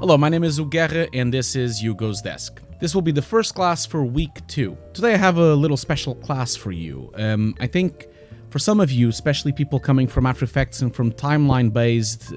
Hello, my name is Hugo and this is Hugo's Desk. This will be the first class for week 2. Today I have a little special class for you. I think for some of you, especially people coming from After Effects and from timeline-based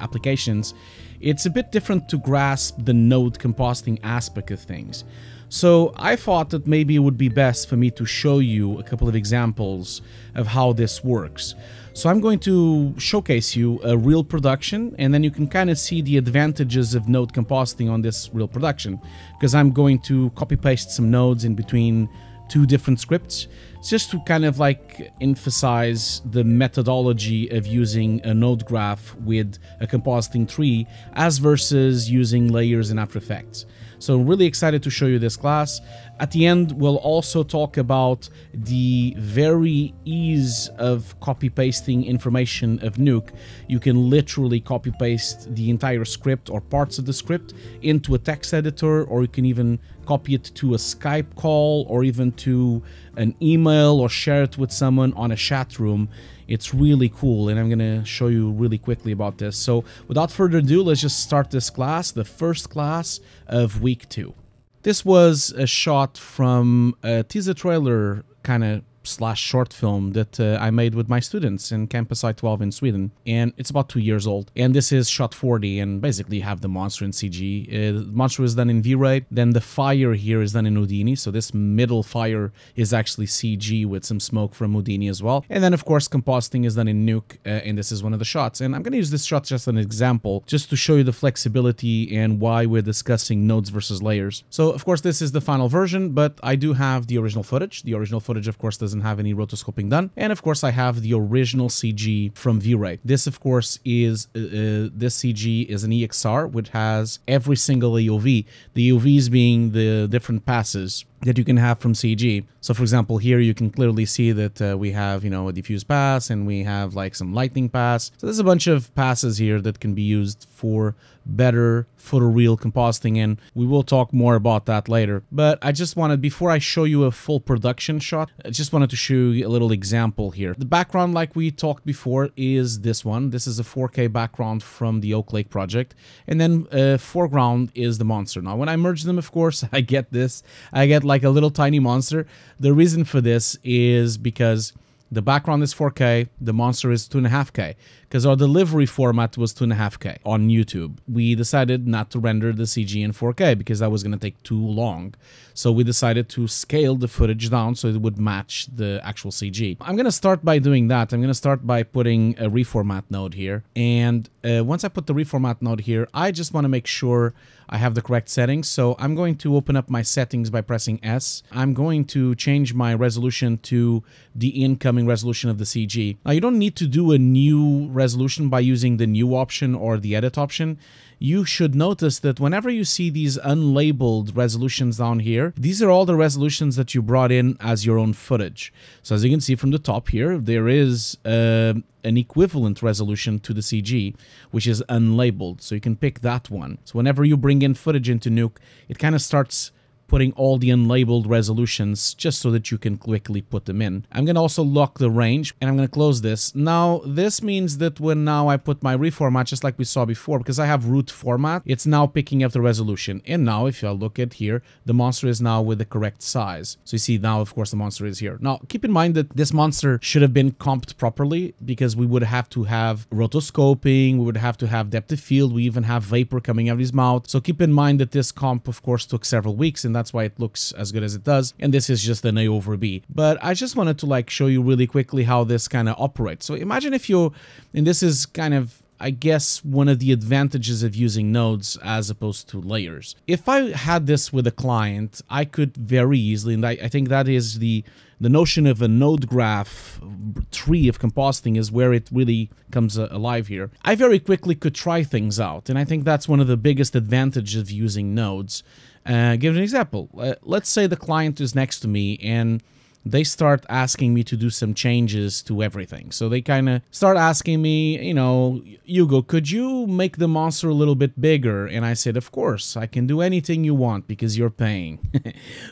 applications, it's a bit different to grasp the node compositing aspect of things. So I thought that maybe it would be best for me to show you a couple of examples of how this works. So I'm going to showcase you a real production, and then you can kind of see the advantages of node compositing on this real production, because I'm going to copy paste some nodes in between two different scripts just to kind of like emphasize the methodology of using a node graph with a compositing tree as versus using layers in After Effects. So I'm really excited to show you this class. At the end, we'll also talk about the very ease of copy-pasting information of Nuke. You can literally copy-paste the entire script or parts of the script into a text editor, or you can even copy it to a Skype call or even to an email or share it with someone on a chat room. It's really cool, and I'm gonna show you really quickly about this. So without further ado, let's just start this class, the first class of week 2. This was a shot from a teaser trailer kind of / short film that I made with my students in Campus I-12 in Sweden, and it's about 2 years old. And this is shot 40, and basically you have the monster in CG. The monster is done in V-Ray, then the fire here is done in Houdini, so this middle fire is actually CG with some smoke from Houdini as well. And then of course compositing is done in Nuke, and this is one of the shots. And I'm going to use this shot just as an example, just to show you the flexibility and why we're discussing nodes versus layers. So of course this is the final version, but I do have the original footage. The original footage of course doesn't have any rotoscoping done, and of course I have the original CG from V-Ray. This of course is this CG is an EXR which has every single AOV, the AOVs being the different passes that you can have from CG. So for example, here you can clearly see that we have, you know, a diffuse pass, and we have like some lightning pass. So there's a bunch of passes here that can be used for better photoreal compositing, and we will talk more about that later. But I just wanted, before I show you a full production shot, I just wanted to show you a little example here. The background, like we talked before, is this one. This is a 4K background from the Oak Lake project, and then foreground is the monster. Now when I merge them, of course, I get this. I get like a little tiny monster. The reason for this is because the background is 4K, the monster is 2.5K, because our delivery format was 2.5K on YouTube. We decided not to render the CG in 4K because that was going to take too long. So we decided to scale the footage down so it would match the actual CG. I'm going to start by doing that. I'm going to start by putting a reformat node here. And once I put the reformat node here, I just want to make sure I have the correct settings. So I'm going to open up my settings by pressing S. I'm going to change my resolution to the incoming resolution of the CG. Now you don't need to do a new resolution by using the new option or the edit option. You should notice that whenever you see these unlabeled resolutions down here, these are all the resolutions that you brought in as your own footage. So as you can see from the top here, there is an equivalent resolution to the CG, which is unlabeled. So you can pick that one. So whenever you bring in footage into Nuke, it kind of starts putting all the unlabeled resolutions just so that you can quickly put them in. I'm going to also lock the range, and I'm going to close this. Now, this means that when now I put my reformat, just like we saw before, because I have root format, it's now picking up the resolution. And now, if I look at here, the monster is now with the correct size. So you see now, of course, the monster is here. Now, keep in mind that this monster should have been comped properly, because we would have to have rotoscoping, we would have to have depth of field, we even have vapor coming out of his mouth. So keep in mind that this comp, of course, took several weeks, and that's why it looks as good as it does. And this is just an A over B. But I just wanted to like show you really quickly how this kind of operates. So imagine if you, and this is kind of, I guess, one of the advantages of using nodes as opposed to layers. If I had this with a client, I could very easily, and I think that is the notion of a node graph tree of compositing is where it really comes alive here. I very quickly could try things out, and I think that's one of the biggest advantages of using nodes. Give an example. Let's say the client is next to me and they start asking me to do some changes to everything. So they kind of start asking me, you know, Hugo, could you make the monster a little bit bigger? And I said, of course, I can do anything you want because you're paying.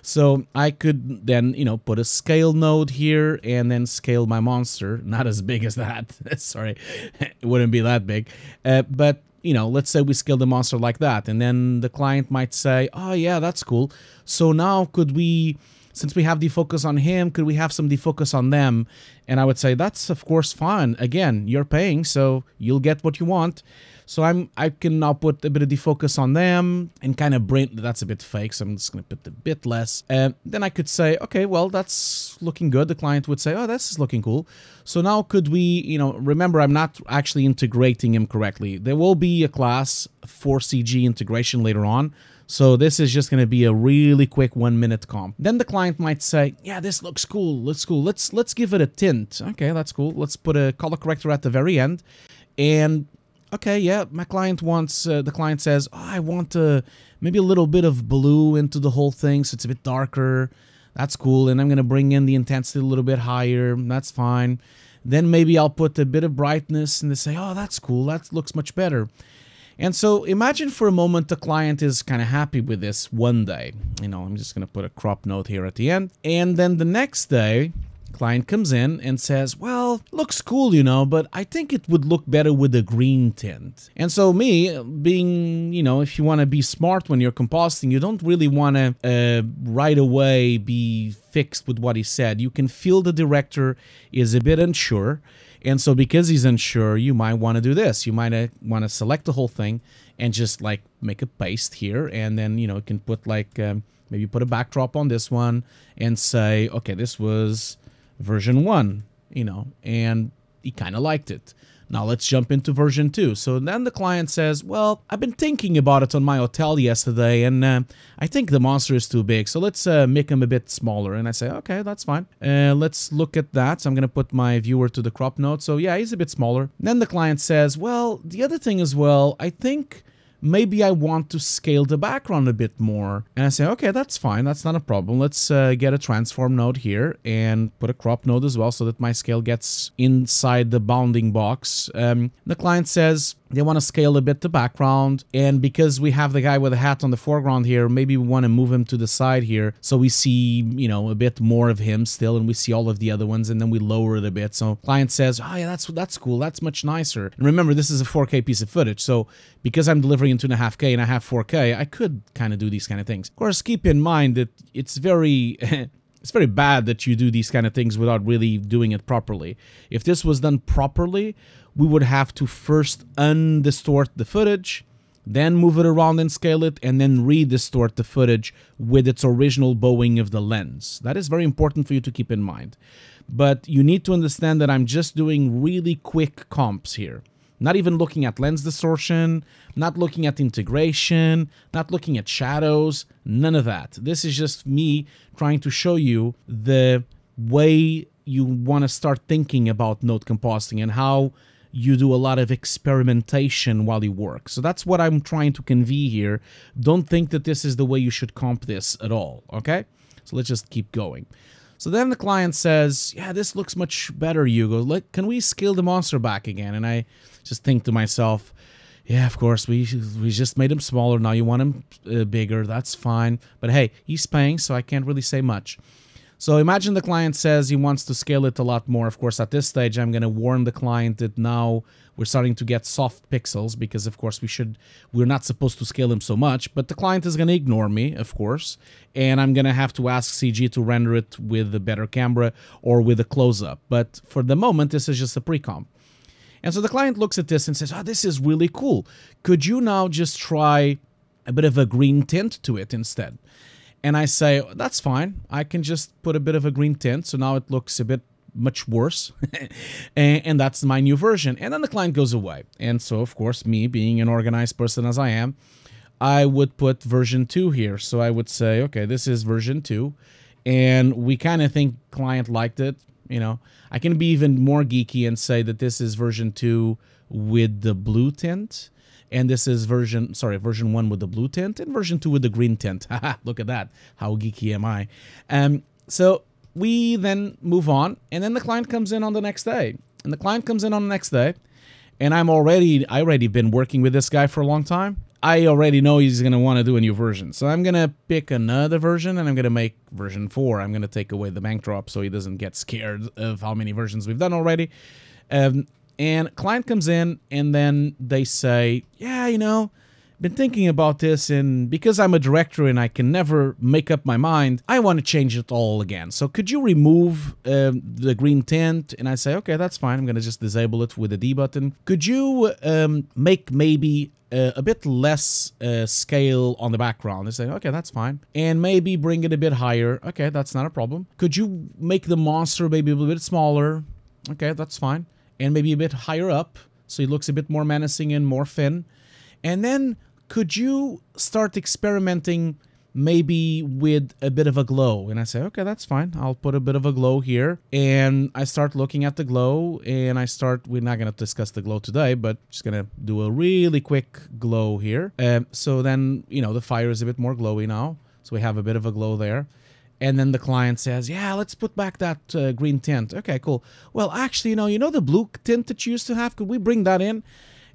So I could then, you know, put a scale node here and then scale my monster. Not as big as that. Sorry, it wouldn't be that big. But you know, let's say we scale the monster like that, and then the client might say, oh yeah, that's cool. So now could we, since we have defocus on him, could we have some defocus on them? And I would say, that's of course fine. Again, you're paying, so you'll get what you want. So I can now put a bit of defocus on them and kind of bring, that's a bit fake, so I'm just going to put a bit less. Then I could say, okay, well, that's looking good. The client would say, oh, this is looking cool. So now could we, you know, remember, I'm not actually integrating him correctly. There will be a class for CG integration later on. So this is just going to be a really quick 1 minute comp. Then the client might say, yeah, this looks cool. Looks cool. Let's give it a tint. Okay, that's cool. Let's put a color corrector at the very end. And okay, yeah, my client wants, the client says, oh, I want maybe a little bit of blue into the whole thing, so it's a bit darker. That's cool, and I'm going to bring in the intensity a little bit higher. That's fine. Then maybe I'll put a bit of brightness, and they say, oh, that's cool. That looks much better. And so imagine for a moment the client is kind of happy with this one day. You know, I'm just going to put a crop note here at the end. And then the next day, client comes in and says, well, looks cool, you know, but I think it would look better with a green tint. And so me, being, you know, if you want to be smart when you're compositing, you don't really want to right away be fixed with what he said. You can feel the director is a bit unsure. And so because he's unsure, you might want to do this. You might want to select the whole thing and just like make a paste here. And then, you know, you can put like, maybe put a backdrop on this one and say, okay, this was version 1, you know, and he kind of liked it. Now let's jump into version 2. So then the client says, well, I've been thinking about it on my hotel yesterday, and I think the monster is too big, so let's make him a bit smaller. And I say, okay, that's fine. Let's look at that. So I'm going to put my viewer to the crop node. So yeah, he's a bit smaller. Then the client says, well, the other thing as well, I think maybe I want to scale the background a bit more. And I say, okay, that's fine. That's not a problem. Let's get a transform node here and put a crop node as well so that my scale gets inside the bounding box. The client says they want to scale a bit the background. And because we have the guy with a hat on the foreground here, maybe we want to move him to the side here. So we see, you know, a bit more of him still, and we see all of the other ones, and then we lower it a bit. So client says, oh yeah, that's cool. That's much nicer. And remember, this is a 4K piece of footage. So because I'm delivering in 2.5K and I have 4K, I could kind of do these kind of things. Of course, keep in mind that it's very it's very bad that you do these kind of things without really doing it properly. If this was done properly, we would have to first undistort the footage, then move it around and scale it, and then redistort the footage with its original bowing of the lens. That is very important for you to keep in mind. But you need to understand that I'm just doing really quick comps here. Not even looking at lens distortion, not looking at integration, not looking at shadows, none of that. This is just me trying to show you the way you want to start thinking about node compositing and how you do a lot of experimentation while you work. So that's what I'm trying to convey here. Don't think that this is the way you should comp this at all, okay? So let's just keep going. So then the client says, yeah, this looks much better, Hugo. Can we scale the monster back again? And I just think to myself, yeah, of course, we just made him smaller. Now you want him bigger. That's fine. But hey, he's paying, so I can't really say much. So imagine the client says he wants to scale it a lot more. Of course, at this stage, I'm going to warn the client that now we're starting to get soft pixels because, of course, we're not supposed to scale him so much. But the client is going to ignore me, of course, and I'm going to have to ask CG to render it with a better camera or with a close-up. But for the moment, this is just a pre-comp. And so the client looks at this and says, oh, this is really cool. Could you now just try a bit of a green tint to it instead? And I say, that's fine. I can just put a bit of a green tint. So now it looks a bit much worse. and that's my new version. And then the client goes away. And so, of course, me being an organized person as I am, I would put version 2 here. So I would say, okay, this is version 2. And we kind of think client liked it. You know, I can be even more geeky and say that this is version 2 with the blue tint. And this is version 1 with the blue tint and version 2 with the green tint. Look at that. How geeky am I? So we then move on, and then the client comes in on the next day. And the client comes in on the next day, and I already been working with this guy for a long time. I already know he's going to want to do a new version. So I'm going to pick another version, and I'm going to make version 4. I'm going to take away the bank drop so he doesn't get scared of how many versions we've done already. And client comes in and then they say, yeah, you know, been thinking about this, and because I'm a director and I can never make up my mind, I want to change it all again. So could you remove the green tint? And I say, okay, that's fine. I'm going to just disable it with the D button. Could you make maybe a bit less scale on the background? They say, okay, that's fine. And maybe bring it a bit higher. Okay, that's not a problem. Could you make the monster maybe a little bit smaller? Okay, that's fine. And maybe a bit higher up, so it looks a bit more menacing and more thin. And then could you start experimenting maybe with a bit of a glow? And I say, okay, that's fine. I'll put a bit of a glow here. And I start looking at the glow, and we're not going to discuss the glow today, but just going to do a really quick glow here. So then, you know, the fire is a bit more glowy now. So we have a bit of a glow there. And then the client says, yeah, let's put back that green tint. Okay, cool. Well, actually, you know the blue tint that you used to have? Could we bring that in?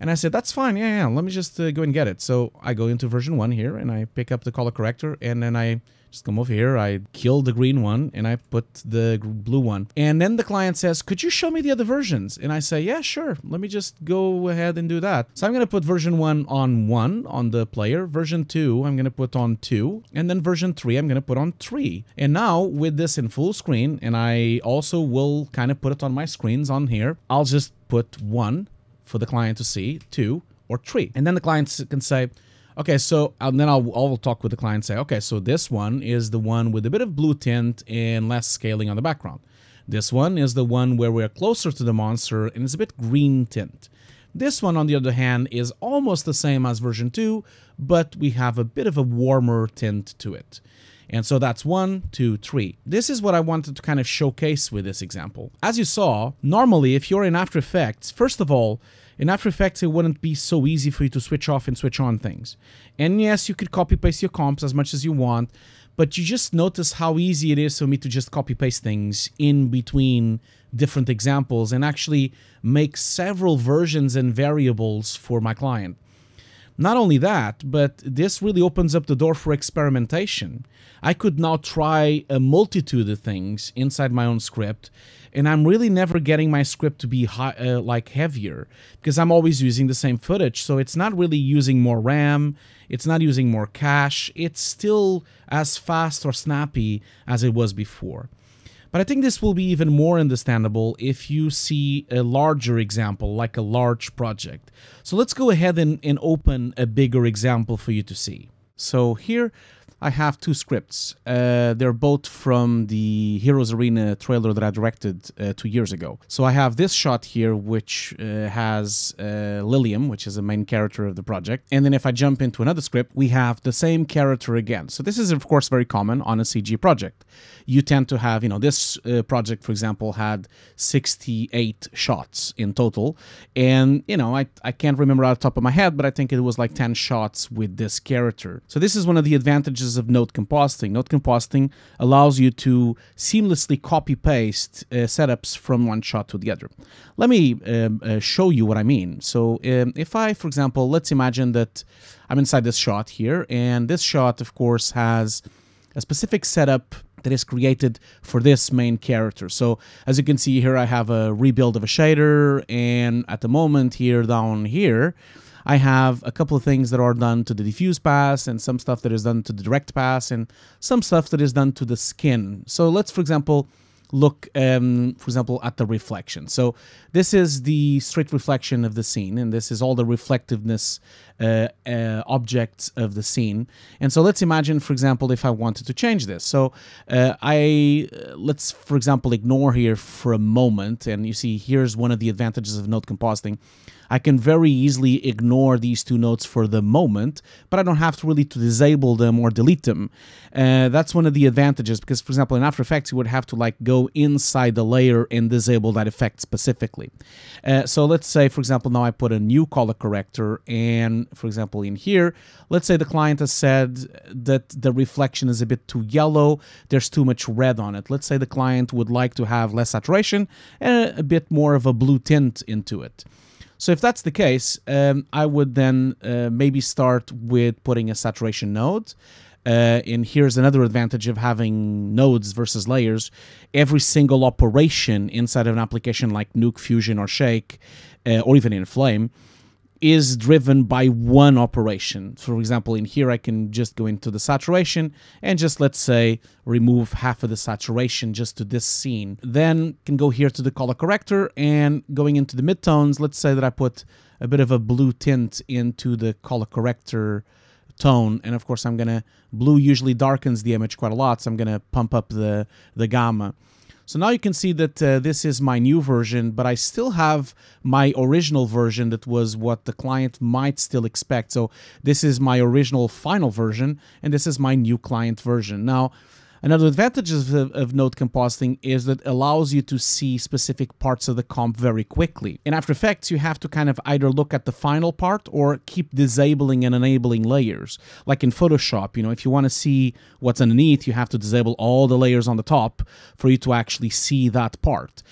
And I said, that's fine. Yeah, let me just go and get it. So I go into version 1 here, and I pick up the color corrector, and then I just come over here. I kill the green one, and I put the blue one. And then the client says, could you show me the other versions? And I say, yeah, sure. Let me just go ahead and do that. So I'm going to put version 1 on the player. Version 2, I'm going to put on 2. And then version 3, I'm going to put on 3. And now with this in full screen, and I also will kind of put it on my screens on here, I'll just put 1 for the client to see, 2 or 3. And then the client can say, okay, so and then I'll talk with the client and say, okay, so this one is the one with a bit of blue tint and less scaling on the background. This one is the one where we're closer to the monster and it's a bit green tint. This one, on the other hand, is almost the same as version 2, but we have a bit of a warmer tint to it. And so that's 1, 2, 3. This is what I wanted to kind of showcase with this example. As you saw, normally if you're in After Effects, first of all, in After Effects it wouldn't be so easy for you to switch off and switch on things. And yes, you could copy paste your comps as much as you want, but you just notice how easy it is for me to just copy paste things in between different examples and actually make several versions and variables for my client. Not only that, but this really opens up the door for experimentation. I could now try a multitude of things inside my own script, and I'm really never getting my script to be heavier because I'm always using the same footage. So it's not really using more RAM, it's not using more cache, it's still as fast or snappy as it was before. But I think this will be even more understandable if you see a larger example, like a large project. So let's go ahead and open a bigger example for you to see. So here I have 2 scripts. They're both from the Heroes Arena trailer that I directed 2 years ago. So I have this shot here, which has Lilium, which is the main character of the project. And then if I jump into another script, we have the same character again. So this is, of course, very common on a CG project. You tend to have, this project, for example, had 68 shots in total. And, I can't remember out the top of my head, but I think it was like 10 shots with this character. So this is one of the advantages of node compositing. Node compositing allows you to seamlessly copy-paste setups from one shot to the other. Let me show you what I mean. So if I, for example, let's imagine that I'm inside this shot here, and this shot, of course, has a specific setup that is created for this main character. So as you can see here, I have a rebuild of a shader, and at the moment here, down here, I have a couple of things that are done to the diffuse pass and some stuff that is done to the direct pass and some stuff that is done to the skin. So let's, for example, look, at the reflection. So this is the straight reflection of the scene, and this is all the reflectiveness objects of the scene. And so let's imagine, for example, if I wanted to change this. So let's, for example, ignore here for a moment, and you see here's one of the advantages of node compositing. I can very easily ignore these 2 nodes for the moment, but I don't have to really disable them or delete them. That's one of the advantages because, for example, in After Effects, you would have to go inside the layer and disable that effect specifically. So let's say, for example, now I put a new color corrector, and for example, in here, let's say the client has said that the reflection is a bit too yellow, there's too much red on it. Let's say the client would like to have less saturation and a bit more of a blue tint into it. So if that's the case, I would then maybe start with putting a saturation node. And here's another advantage of having nodes versus layers. Every single operation inside of an application like Nuke, Fusion, or Shake, or even in Flame, is driven by one operation. For example, in here, I can just go into the saturation and just, let's say, remove half of the saturation just to this scene. Then can go here to the color corrector, and going into the midtones, let's say that I put a bit of a blue tint into the color corrector tone, and of course blue usually darkens the image quite a lot, so I'm gonna pump up the gamma. So now you can see that this is my new version, but I still have my original version that was what the client might still expect. So this is my original final version, and this is my new client version. Now, another advantage of node compositing is that it allows you to see specific parts of the comp very quickly. In After Effects, you have to kind of either look at the final part or keep disabling and enabling layers. Like in Photoshop, if you want to see what's underneath, you have to disable all the layers on the top for you to actually see that part.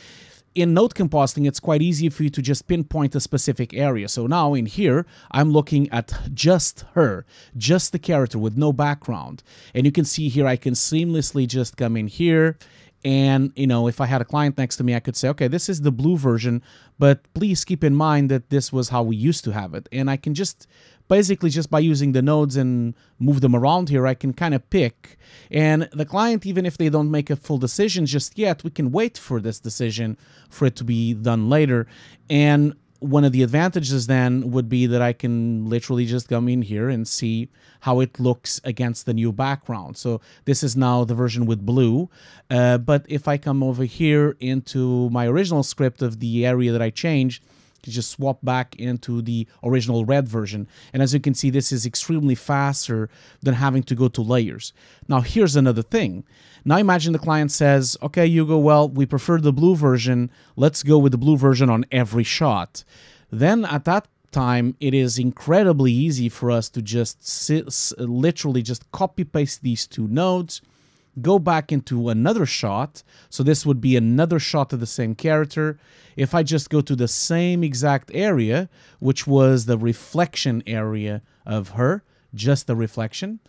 In node compositing, it's quite easy for you to just pinpoint a specific area. So now in here, I'm looking at just her, just the character with no background. And you can see here, I can seamlessly just come in here. And, if I had a client next to me, I could say, okay, this is the blue version, but please keep in mind that this was how we used to have it. And I can just, basically just by using the nodes and move them around here, I can kind of pick. And the client, even if they don't make a full decision just yet, we can wait for this decision for it to be done later. And one of the advantages then would be that I can literally just come in here and see how it looks against the new background. So this is now the version with blue. But if I come over here into my original script of the area that I changed, to just swap back into the original red version. And as you can see, this is extremely faster than having to go to layers. Now, here's another thing. Now imagine the client says, okay, Hugo, well, we prefer the blue version. Let's go with the blue version on every shot. Then at that time, it is incredibly easy for us to just literally just copy paste these two nodes, go back into another shot. So this would be another shot of the same character. If I just go to the same exact area, which was the reflection area of her, just the reflection,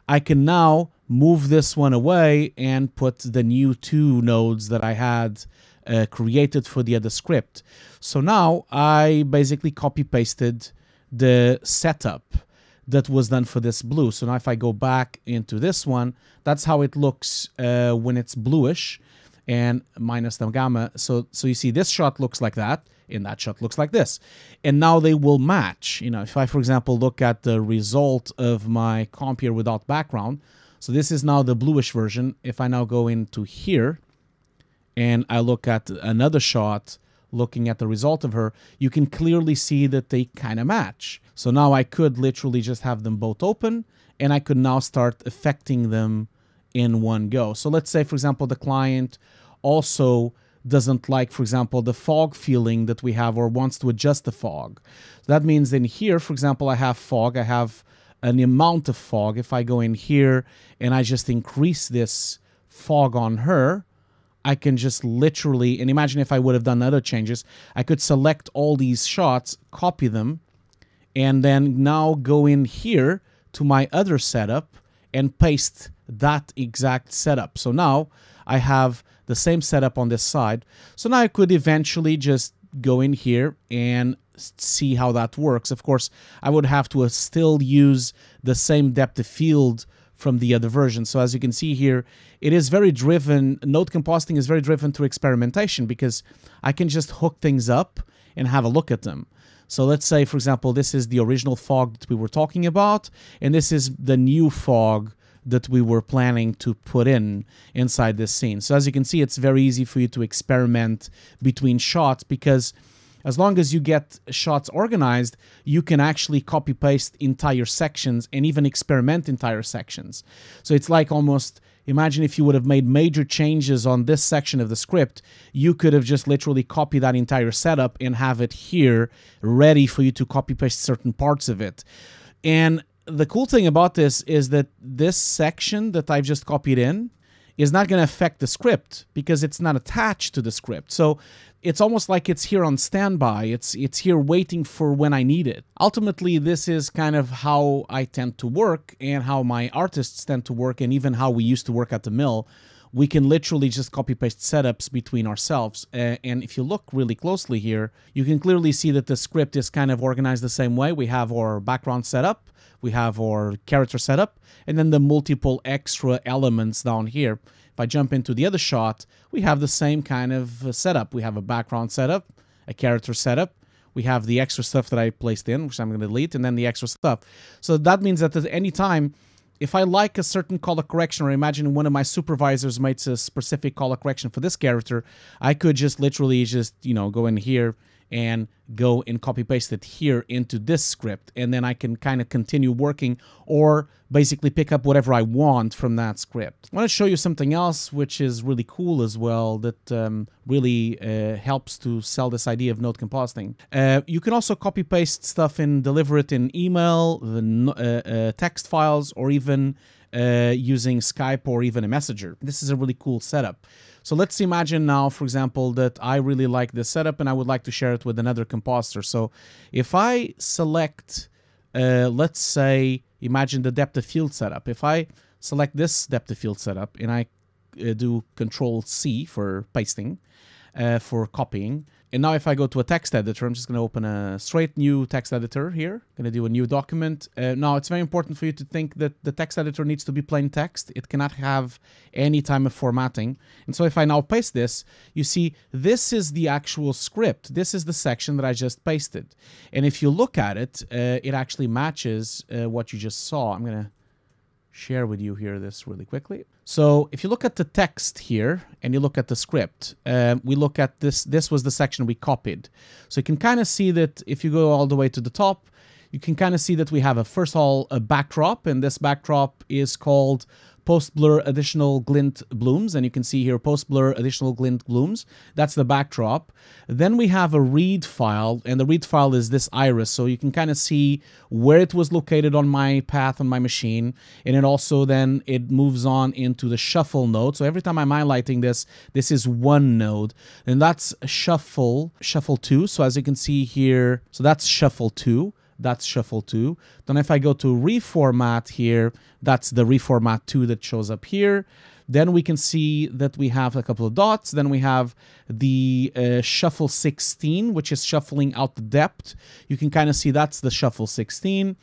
I can now move this one away and put the new two nodes that I had created for the other script. So now I basically copy pasted the setup that was done for this blue. So now if I go back into this one, that's how it looks when it's bluish and minus the gamma. So you see this shot looks like that, and that shot looks like this. And now they will match. If I, for example, look at the result of my comp here without background, so this is now the bluish version. If I now go into here and I look at another shot, looking at the result of her, you can clearly see that they kind of match. So now I could literally just have them both open, and I could now start affecting them in one go. So let's say, for example, the client also doesn't like, for example, the fog feeling that we have, or wants to adjust the fog. So that means in here, for example, I have fog, I have an amount of fog. If I go in here and I just increase this fog on her, I can just literally, and imagine if I would have done other changes, I could select all these shots, copy them, and then now go in here to my other setup and paste that exact setup. So now I have the same setup on this side. So now I could eventually just go in here and see how that works. Of course, I would have to still use the same depth of field from the other version. So as you can see here, it is very driven, node compositing is very driven through experimentation, because I can just hook things up and have a look at them. So let's say, for example, this is the original fog that we were talking about, and this is the new fog that we were planning to put inside this scene. So as you can see, it's very easy for you to experiment between shots, because as long as you get shots organized, you can actually copy paste entire sections and even experiment entire sections. So it's like almost, imagine if you would have made major changes on this section of the script, you could have just literally copied that entire setup and have it here ready for you to copy paste certain parts of it. And the cool thing about this is that this section that I've just copied in is not going to affect the script because it's not attached to the script. So it's almost like it's here on standby. It's here waiting for when I need it. Ultimately, this is kind of how I tend to work and how my artists tend to work, and even how we used to work at the mill. We can literally just copy-paste setups between ourselves. And if you look really closely here, you can clearly see that the script is kind of organized the same way. We have our background setup, we have our character setup, and then the multiple extra elements down here. If I jump into the other shot, we have the same kind of setup. We have a background setup, a character setup. We have the extra stuff that I placed in, which I'm going to delete, and then the extra stuff. So that means that at any time, if I like a certain color correction, or imagine one of my supervisors makes a specific color correction for this character, I could just literally just, you know, go in here and go and copy paste it here into this script, and then I can kind of continue working or basically pick up whatever I want from that script. I want to show you something else which is really cool as well, that really helps to sell this idea of node compositing. You can also copy paste stuff and deliver it in email, text files, or even using Skype or even a messenger. This is a really cool setup. So let's imagine now, for example, that I really like this setup and I would like to share it with another compositor. So if I select, let's say, imagine the depth of field setup. If I select this depth of field setup and I do Control-C for pasting, for copying, and now if I go to a text editor, I'm just going to open a straight new text editor here. I'm going to do a new document. Now, it's very important for you to think that the text editor needs to be plain text. It cannot have any type of formatting. And so if I now paste this, you see this is the actual script. This is the section that I just pasted. And if you look at it, it actually matches what you just saw. I'm going to share with you here this really quickly. So if you look at the text here and you look at the script, we look at this was the section we copied. So you can kind of see that if you go all the way to the top, you can kind of see that we have first of all a backdrop, and this backdrop is called post blur additional glint blooms, and you can see here post blur additional glint blooms. That's the backdrop. Then we have a read file, and the read file is this iris, so you can kind of see where it was located on my path on my machine, and it also then it moves on into the shuffle node. So every time I'm highlighting this, this is one node, and that's shuffle 2. So as you can see here, so that's shuffle 2. That's shuffle 2. Then if I go to reformat here, that's the reformat 2 that shows up here. Then we can see that we have a couple of dots. Then we have the shuffle 16, which is shuffling out the depth. You can kind of see that's the shuffle 16.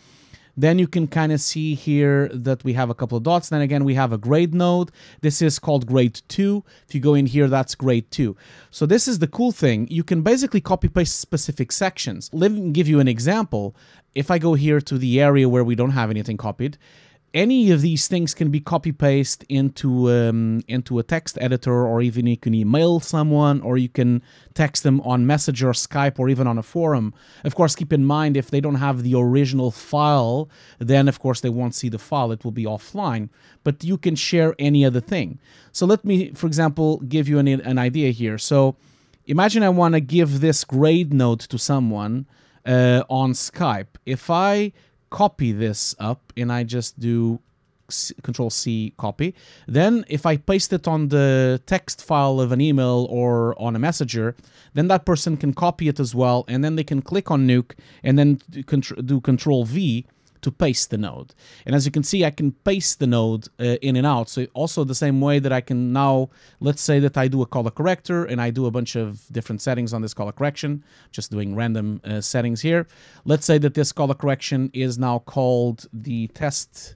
Then you can kind of see here that we have a couple of dots. Then again, we have a grade node. This is called grade 2. If you go in here, that's grade 2. So this is the cool thing. You can basically copy paste specific sections. Let me give you an example. If I go here to the area where we don't have anything copied, any of these things can be copy-paste into a text editor, or even you can email someone, or you can text them on Messenger, Skype, or even on a forum. Of course, keep in mind, if they don't have the original file, then of course they won't see the file. It will be offline. But you can share any other thing. So let me, for example, give you an idea here. So imagine I want to give this grade note to someone on Skype. If I copy this up and I just do Control-C copy, then if I paste it on the text file of an email or on a messenger, then that person can copy it as well, and then they can click on Nuke and then do Control-V to paste the node. And as you can see, I can paste the node in and out. So also the same way that I can now, let's say that I do a color corrector and I do a bunch of different settings on this color correction, just doing random settings here. Let's say that this color correction is now called the test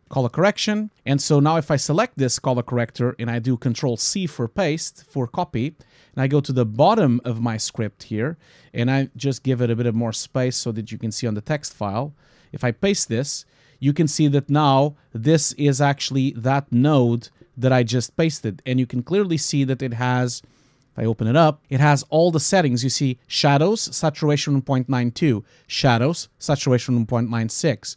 color correction. And so now if I select this color corrector and I do Control-C for paste, for copy, and I go to the bottom of my script here, and I just give it a bit of more space so that you can see on the text file, if I paste this, you can see that now this is actually that node that I just pasted. And you can clearly see that it has, if I open it up, it has all the settings. You see shadows, saturation 0.92, shadows, saturation 0.96,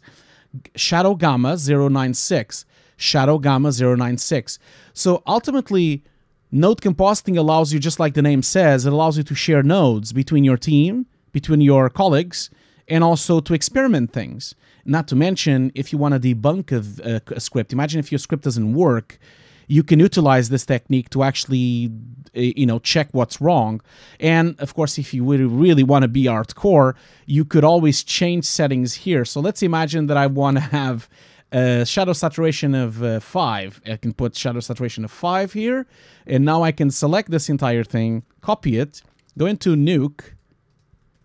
shadow gamma 0.96, shadow gamma 0.96. So ultimately, node compositing allows you, just like the name says, it allows you to share nodes between your team, between your colleagues, and also to experiment things. Not to mention, if you want to debunk a script, imagine if your script doesn't work, you can utilize this technique to actually, check what's wrong. And of course, if you really want to be hardcore, you could always change settings here. So let's imagine that I want to have shadow saturation of 5. I can put shadow saturation of 5 here, and now I can select this entire thing, copy it, go into Nuke,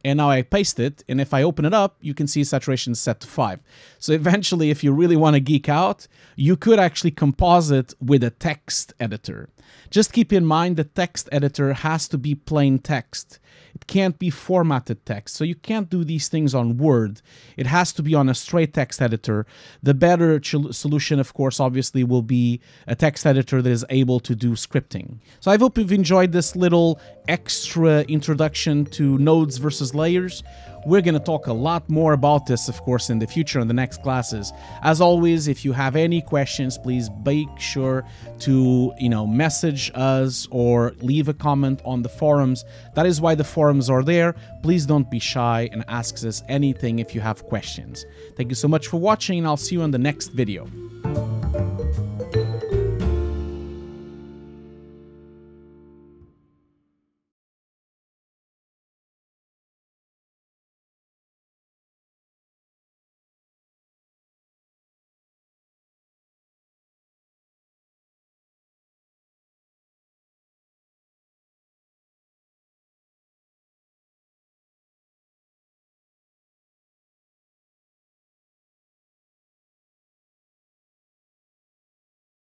and now I paste it, and if I open it up, you can see saturation set to 5. So eventually, if you really want to geek out, you could actually composite with a text editor. Just keep in mind the text editor has to be plain text. It can't be formatted text, so you can't do these things on Word. It has to be on a straight text editor. The better solution, of course, obviously, will be a text editor that is able to do scripting. So I hope you've enjoyed this little extra introduction to nodes versus layers. We're going to talk a lot more about this, of course, in the future in the next classes. As always, if you have any questions, please make sure to, message us or leave a comment on the forums. That is why the forums are there. Please don't be shy and ask us anything if you have questions. Thank you so much for watching, and I'll see you on the next video.